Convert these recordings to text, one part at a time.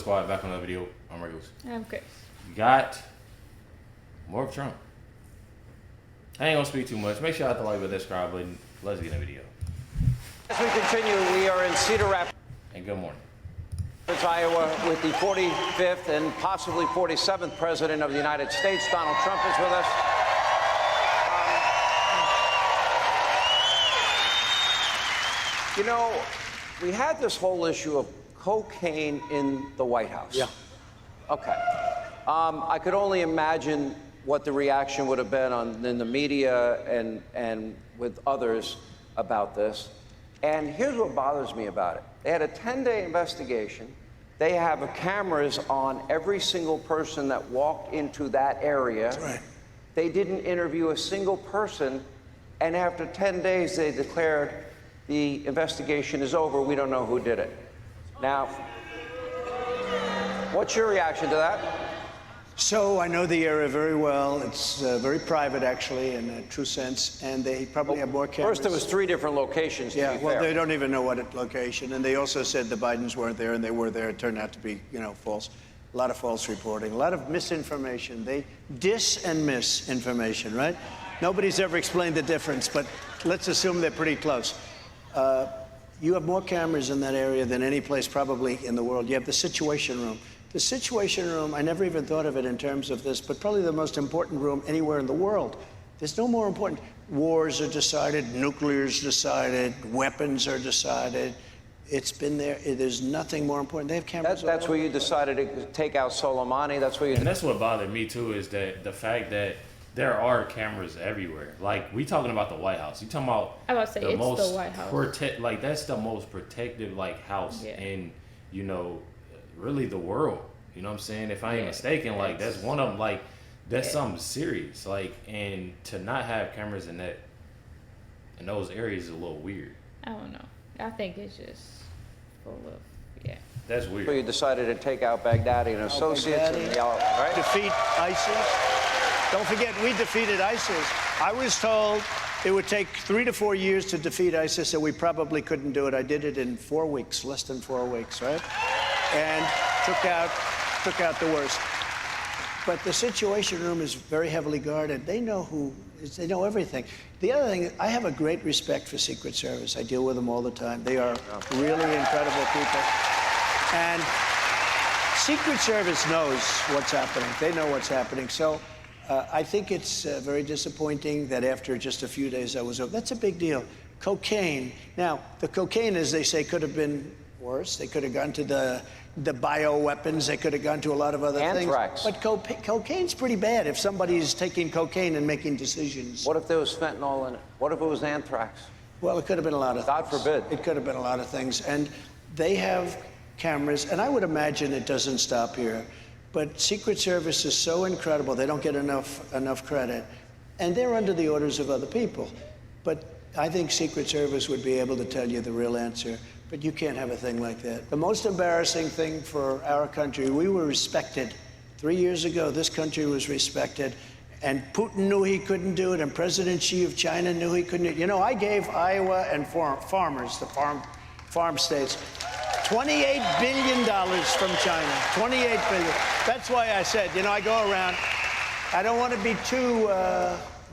Squad, back on the video. I'm Recklezz. I'm Chris. You got more of Trump. I ain't gonna speak too much. Make sure you hit the like button, subscribe button. Let's get in the video. As we continue, we are in Cedar Rapids, And good morning. Iowa, with the 45th and possibly 47th President of the United States. Donald Trump is with us. You know, we had this whole issue of cocaine in the White House. Yeah. Okay. I could only imagine what the reaction would have been in the media and with others about this. And here's what bothers me about it. They had a 10-day investigation. They have cameras on every single person that walked into that area. That's right. They didn't interview a single person. And after 10 days, they declared the investigation is over. We don't know who did it. Now, what's your reaction to that? So I know the area very well. It's very private, actually, in a true sense, and they probably have more cameras. First, there was 3 different locations, to Yeah, be well, fair. they don't even know what location, and they also said the Bidens weren't there, and they were there. It turned out to be, false. A lot of false reporting, a lot of misinformation. They dis and misinformation, right? Nobody's ever explained the difference, but let's assume they're pretty close. You have more cameras in that area than any place probably in the world. You have the Situation Room. The Situation Room, I never even thought of it in terms of this, but probably the most important room anywhere in the world. There's no more important. Wars are decided, nuclear's decided, weapons are decided. It's been there. There's nothing more important. They have cameras. That's where you decided to take out Soleimani. That's where you. And that's what bothered me too, is that the fact that there are cameras everywhere. Like, we talking about the White House. You talking about I was about to say, it's the White House. Like, that's the most protected, house in, really the world. You know what I'm saying? If I ain't mistaken, that's one of them. That's something serious. And to not have cameras in those areas is a little weird. I don't know. I think it's just full of, That's weird. So you decided to take out Baghdadi and associates, right? Defeat ISIS. Don't forget, we defeated ISIS. I was told it would take 3 to 4 years to defeat ISIS, and we probably couldn't do it. I did it in 4 weeks, less than 4 weeks, right? And took out the worst. But the Situation Room is very heavily guarded. They know they know everything. The other thing, I have a great respect for Secret Service. I deal with them all the time. They are really incredible people. And Secret Service knows what's happening. They know what's happening. So I think it's very disappointing that after just a few days I was over. That's a big deal. Cocaine. Now, the cocaine, as they say, could have been worse. They could have gone to the bioweapons. They could have gone to a lot of other Anthrax. things. But cocaine's pretty bad if somebody's taking cocaine and making decisions. What if there was fentanyl in it? What if it was anthrax? Well, it could have been a lot of God things. forbid. It could have been a lot of things. And they have cameras, and I would imagine it doesn't stop here. But Secret Service is so incredible. They don't get enough credit. And they're under the orders of other people. But I think Secret Service would be able to tell you the real answer. But you can't have a thing like that. The most embarrassing thing for our country, we were respected. 3 years ago, this country was respected. And Putin knew he couldn't do it, and President Xi of China knew he couldn't do it. I gave Iowa and farmers, the farm states, $28 billion from China. $28 billion. That's why I said, I go around. I don't want to be too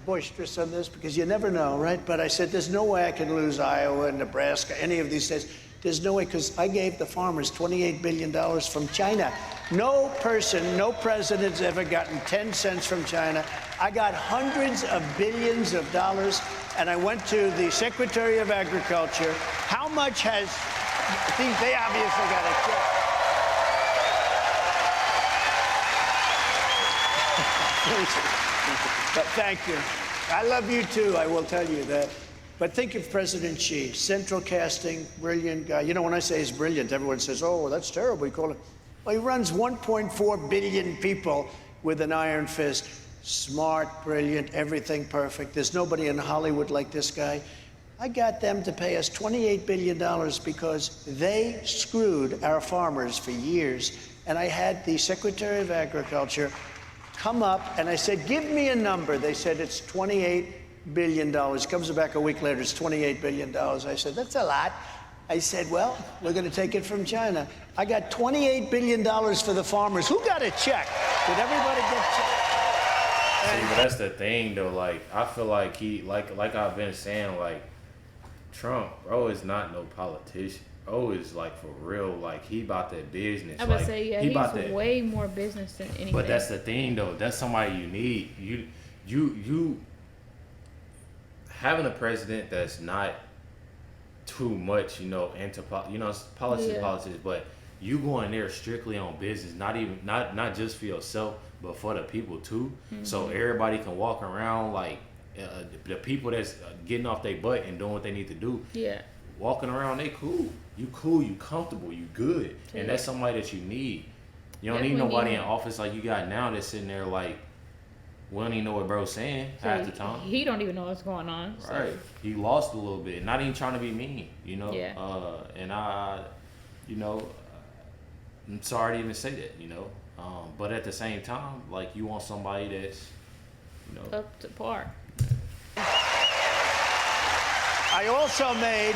boisterous on this because you never know, right? But I said, there's no way I can lose Iowa, Nebraska, any of these states. There's no way, because I gave the farmers $28 billion from China. No person, no president's ever gotten 10 cents from China. I got hundreds of billions of dollars, and I went to the Secretary of Agriculture. How much has, they obviously got a check. But thank you. I love you too, I will tell you that. But think of President Xi, central casting, brilliant guy. When I say he's brilliant, everyone says, oh, that's terrible. You call it. Well, he runs 1.4 billion people with an iron fist. Smart, brilliant, everything perfect. There's nobody in Hollywood like this guy. I got them to pay us $28 billion because they screwed our farmers for years. And I had the Secretary of Agriculture come up, and I said, give me a number. They said, it's $28 billion. Comes back a week later, it's $28 billion. I said, that's a lot. I said, well, we're going to take it from China. I got $28 billion for the farmers. Who got a check? Did everybody get checks? See, but that's the thing, though. Like, I feel like like I've been saying, like, Trump, bro, is not no politician. Bro is, like, for real. Like, he about that business. I would like, say, yeah, he he's about that. way more business than anything. But that's the thing, though. That's somebody you need. You having a president that's not too much, into politics, but you going there strictly on business, not just for yourself, but for the people too. Mm-hmm. So everybody can walk around like the people that's getting off their butt and doing what they need to do. Yeah, walking around, they cool. You comfortable, you good, yeah. And that's somebody that you need. You don't need nobody in office like you got now that's sitting there like, we don't even know what bro's saying half the time. He don't even know what's going on. So. Right. He lost a little bit. Not even trying to be mean, Yeah. And I'm sorry to even say that, But at the same time, like, you want somebody that's, up to par. I also made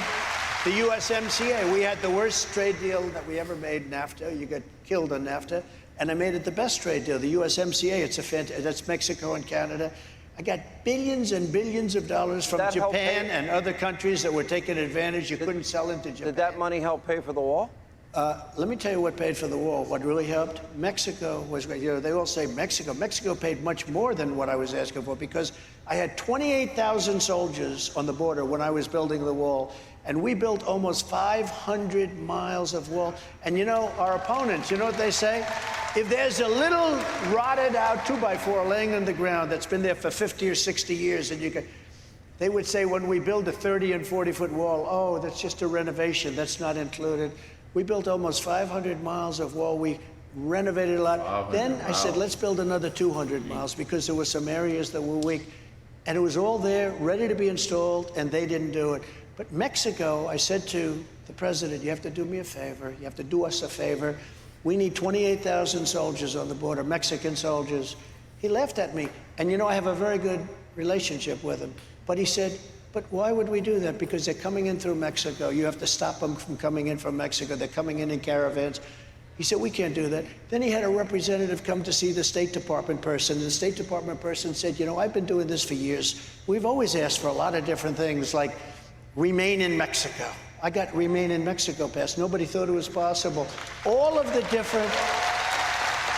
the USMCA. We had the worst trade deal that we ever made, NAFTA. You got killed on NAFTA. And I made it the best trade deal, the USMCA. That's Mexico and Canada. I got billions and billions of dollars from Japan and other countries that were taking advantage. You couldn't sell into Japan. Did that money help pay for the wall? Let me tell you what paid for the wall. What really helped? Mexico was, they all say Mexico. Mexico paid much more than what I was asking for because I had 28,000 soldiers on the border when I was building the wall. And we built almost 500 miles of wall. And our opponents, you know what they say? If there's a little rotted out 2x4 laying on the ground that's been there for 50 or 60 years, and they would say when we build a 30 and 40-foot wall, oh, that's just a renovation, that's not included. We built almost 500 miles of wall. We renovated a lot. Then I said, let's build another 200 miles because there were some areas that were weak. And it was all there, ready to be installed, and they didn't do it. But Mexico, I said to the president, you have to do me a favor. You have to do us a favor. We need 28,000 soldiers on the border, Mexican soldiers. He laughed at me. And I have a very good relationship with him. But he said, but why would we do that? Because they're coming in through Mexico. You have to stop them from coming in from Mexico. They're coming in caravans. He said, we can't do that. Then he had a representative come to see the State Department person. And the State Department person said, I've been doing this for years. We've always asked for a lot of different things, like remain in Mexico. I got remain in Mexico passed. Nobody thought it was possible. All of the different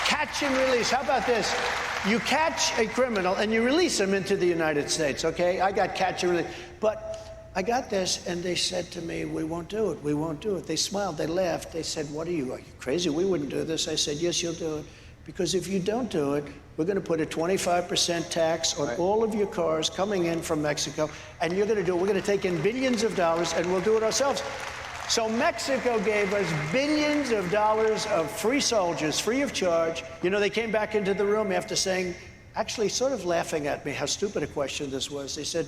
catch and release. How about this? You catch a criminal and you release him into the United States, okay? I got catch and release. But I got this, and they said to me, we won't do it, we won't do it. They smiled, they laughed. They said, are you crazy? We wouldn't do this. I said, yes, you'll do it. Because if you don't do it, we're going to put a 25% tax on all of your cars coming in from Mexico, and you're going to do it. We're going to take in billions of dollars, and we'll do it ourselves. So Mexico gave us billions of dollars of free soldiers, free of charge. They came back into the room after saying, actually sort of laughing at me, how stupid a question this was. They said,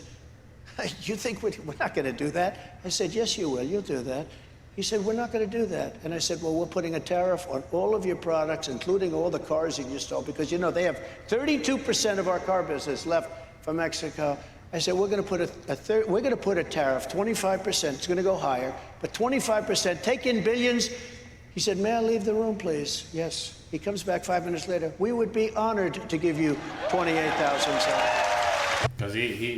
you think we're not going to do that? I said, yes, you will. You'll do that. He said, we're not going to do that. And I said, well, we're putting a tariff on all of your products, including all the cars you install, because, they have 32% of our car business left from Mexico. I said, we're going to put a tariff, 25%. It's going to go higher, but 25%. Take in billions. He said, may I leave the room, please? Yes. He comes back 5 minutes later. We would be honored to give you 28,000. Because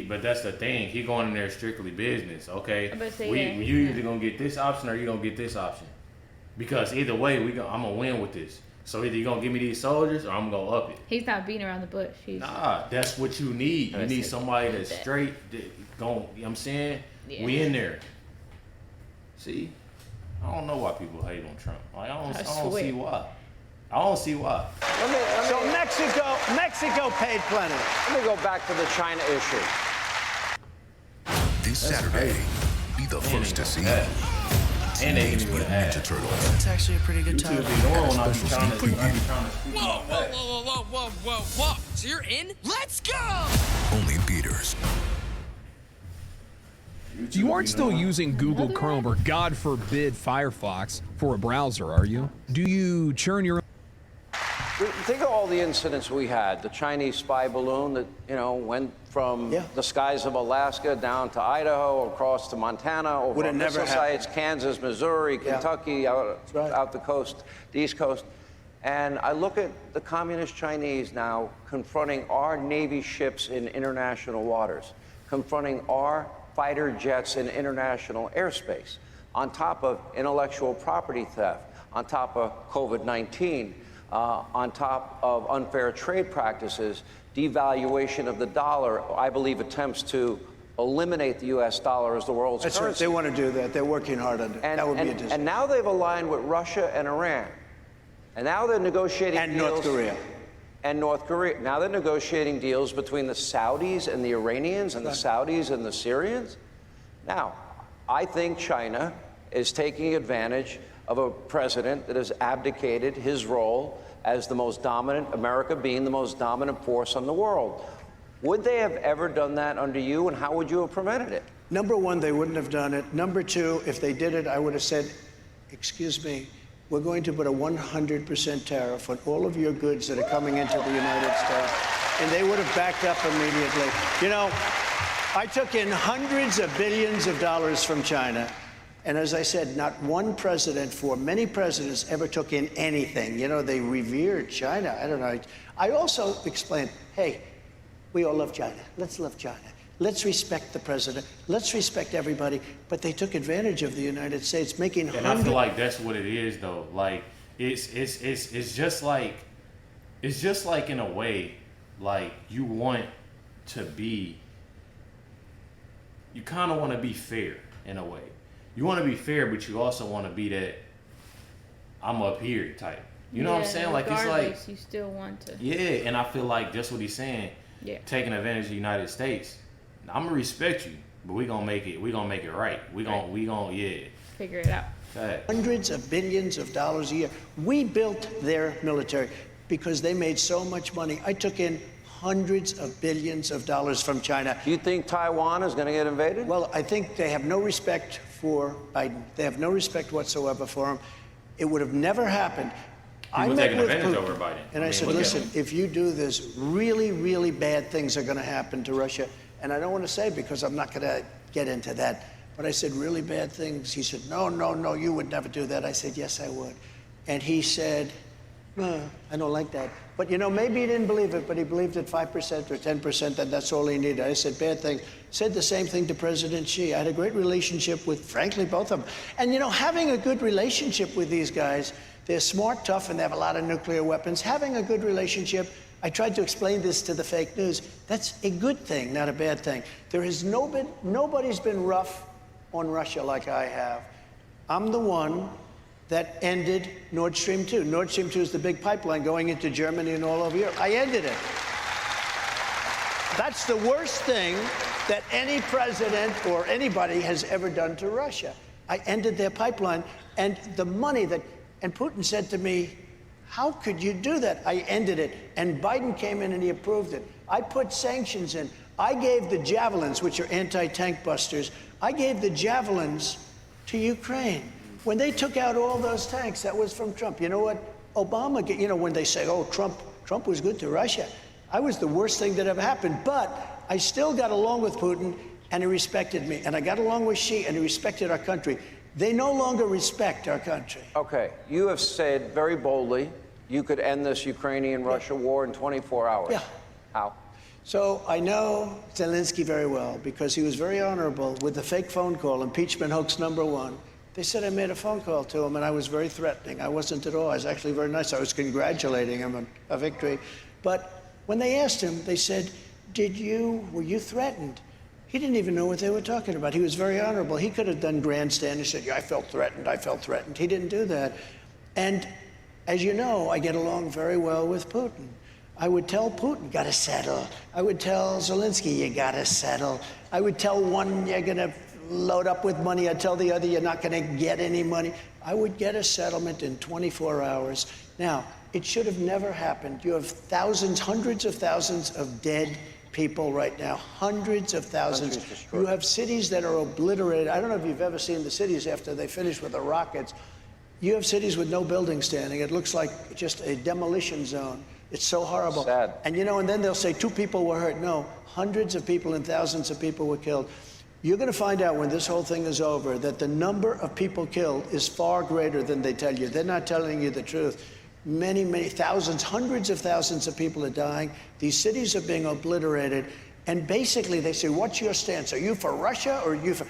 but that's the thing. He going in there strictly business, okay? You either going to get this option or you going to get this option. Because either way, I'm going to win with this. So either you're going to give me these soldiers or I'm going to up it. He's not beating around the bush. Nah, that's what you need. You need somebody that's straight, going, you know what I'm saying? Yeah. We in there. See? I don't know why people hate on Trump. Like, I don't see why. I don't see why. So Mexico paid plenty. Let me go back to the China issue. This Saturday, be the first to see And they give me with an Ninja Turtles. That's actually a pretty good time. Whoa. So you're in? Let's go! Only in theaters. You aren't still using Google Chrome or, God forbid, Firefox for a browser, are you? Do you churn your think of all the incidents we had. The Chinese spy balloon that, went from the skies of Alaska down to Idaho, across to Montana, over missile sites, Kansas, Missouri, Kentucky, out the coast, the East Coast. And I look at the communist Chinese now confronting our Navy ships in international waters, confronting our fighter jets in international airspace, on top of intellectual property theft, on top of COVID-19, on top of unfair trade practices, devaluation of the dollar, I believe attempts to eliminate the U.S. dollar as the world's currency. Right. They want to do that. They're working hard on it. That would be a disaster. And now they've aligned with Russia and Iran. And now they're negotiating deals. North Korea. And North Korea. Now they're negotiating deals between the Saudis and the Iranians and the Saudis and the Syrians. Now, I think China is taking advantage of a president that has abdicated his role as the most dominant, America being the most dominant force in the world. Would they have ever done that under you, and how would you have prevented it? Number one, they wouldn't have done it. Number two, if they did it, I would have said, excuse me, we're going to put a 100% tariff on all of your goods that are coming into the United States. And they would have backed up immediately. I took in hundreds of billions of dollars from China. And as I said, not one president for many presidents ever took in anything. They revered China. I don't know. I also explained, hey, we all love China. Let's love China. Let's respect the president. Let's respect everybody. But they took advantage of the United States, making hundreds. And I feel like that's what it is, though. Like it's just like in a way, like you want to be. You kind of want to be fair in a way. You want to be fair, but you also want to be that I'm up here type. You know what I'm saying? Like it's like you still want to. Yeah, and I feel like that's what he's saying. Yeah. Taking advantage of the United States. I'm gonna respect you, but we gonna make it right. We gonna figure it out. Hundreds of billions of dollars a year. We built their military because they made so much money. I took in hundreds of billions of dollars from China. Do you think Taiwan is going to get invaded? Well, I think they have no respect for Biden. They have no respect whatsoever for him. It would have never happened. I met with Putin, over Biden. And I said, listen, if you do this, really, really bad things are going to happen to Russia. And I don't want to say because I'm not going to get into that. But I said, really bad things. He said, no, you would never do that. I said, yes, I would. And he said, no, I don't like that. But, maybe he didn't believe it, but he believed it 5% or 10%, that that's all he needed. I said bad things. Said the same thing to President Xi. I had a great relationship with, frankly, both of them. And, having a good relationship with these guys, they're smart, tough, and they have a lot of nuclear weapons. Having a good relationship, I tried to explain this to the fake news, that's a good thing, not a bad thing. There has nobody's been rough on Russia like I have. I'm the one that ended Nord Stream 2. Nord Stream 2 is the big pipeline going into Germany and all over Europe. I ended it. That's the worst thing that any president or anybody has ever done to Russia. I ended their pipeline, and the money that, and Putin said to me, how could you do that? I ended it. And Biden came in and he approved it. I put sanctions in. I gave the Javelins, which are anti-tank busters, I gave the Javelins to Ukraine. When they took out all those tanks, that was from Trump. You know what? Obama, when they say, oh, Trump was good to Russia. I was the worst thing that ever happened. But I still got along with Putin, and he respected me. And I got along with Xi, and he respected our country. They no longer respect our country. Okay. You have said very boldly you could end this Ukrainian-Russia war in 24 hours. Yeah. How? So I know Zelensky very well because he was very honorable with the fake phone call, impeachment hoax #1. They said I made a phone call to him, and I was very threatening. I wasn't at all. I was actually very nice. I was congratulating him on a victory. But when they asked him, they said, were you threatened? He didn't even know what they were talking about. He was very honorable. He could have done grandstand and said, yeah, I felt threatened. He didn't do that. And as you know, I get along very well with Putin. I would tell Putin, got to settle. I would tell Zelensky, you got to settle. I would tell one, you're going to load up with money. I'd tell the other, you're not going to get any money. I would get a settlement in 24 hours. Now, it should have never happened. You have thousands, hundreds of thousands of dead people right now, hundreds of thousands. You have cities that are obliterated. I don't know if you've ever seen the cities after they finish with the rockets. You have cities with no buildings standing. It looks like just a demolition zone. It's so horrible. Sad. And you know, and then they'll say 2 people were hurt. No, hundreds of people and thousands of people were killed. You're going to find out when this whole thing is over that the number of people killed is far greater than they tell you. They're not telling you the truth. Many, many thousands, hundreds of thousands of people are dying. These cities are being obliterated. And basically they say, what's your stance? Are you for Russia or are you for...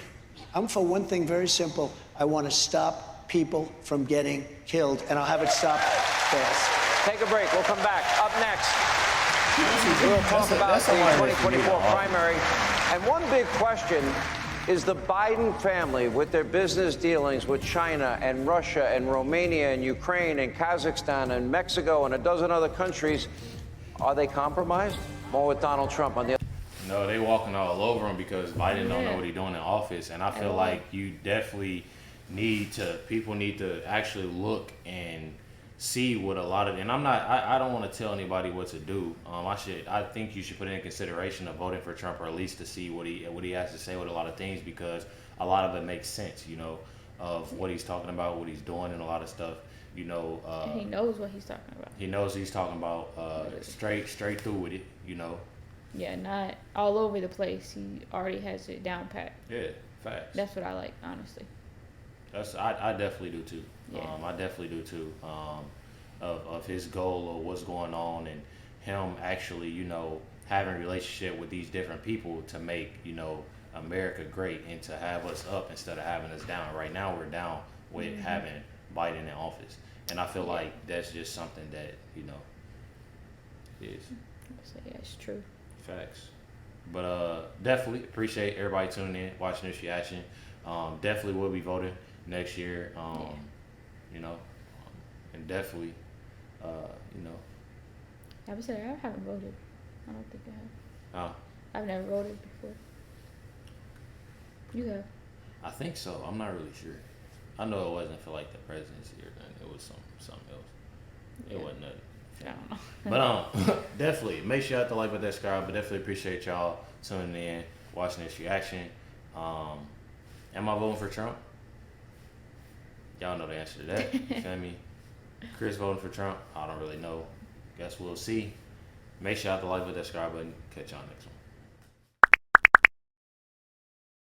I'm for one thing very simple. I want to stop people from getting killed, and I'll have it stop fast. Take a break. We'll come back. Up next, we'll talk about the 2024 primary. And one big question is the Biden family, with their business dealings with China and Russia and Romania and Ukraine and Kazakhstan and Mexico and a dozen other countries, are they compromised? More with Donald Trump on the other. No, they walking all over him because Biden don't know what he's doing in office. And I feel like you definitely people need to actually look and see what a lot of, and I don't want to tell anybody what to do. I think you should put in consideration of voting for Trump, or at least to see what he has to say with a lot of things, because a lot of it makes sense, you know, of what he's talking about, what he's doing, and a lot of stuff, you know. And he knows what he's talking about. He knows he's talking about straight through with it, you know. Yeah, not all over the place. He already has it down pat. Yeah, facts. That's what I like, honestly. I definitely do too. Yeah. I definitely do too. Of his goal of what's going on, and him actually, you know, having a relationship with these different people to make, you know, America great, and to have us up instead of having us down. Right now we're down with having Biden in office, and I feel like that's just something that, you know, is. So, yeah, it's true. Facts. But definitely appreciate everybody tuning in, watching this reaction. Definitely will be voting next year. You know, and definitely, you know. I would say I haven't voted. I don't think I have. Oh. I've never voted before. You have? I think so. I'm not really sure. I know it wasn't for like the presidency or nothing. It was something else. It wasn't nothing. I don't know. But definitely make sure you hit the like button, subscribe. But definitely appreciate y'all tuning in, watching this reaction. Am I voting for Trump? Y'all know the answer to that. You feel me? Chris voting for Trump? I don't really know. Guess we'll see. Make sure you hit the like button, subscribe button. Catch y'all next one.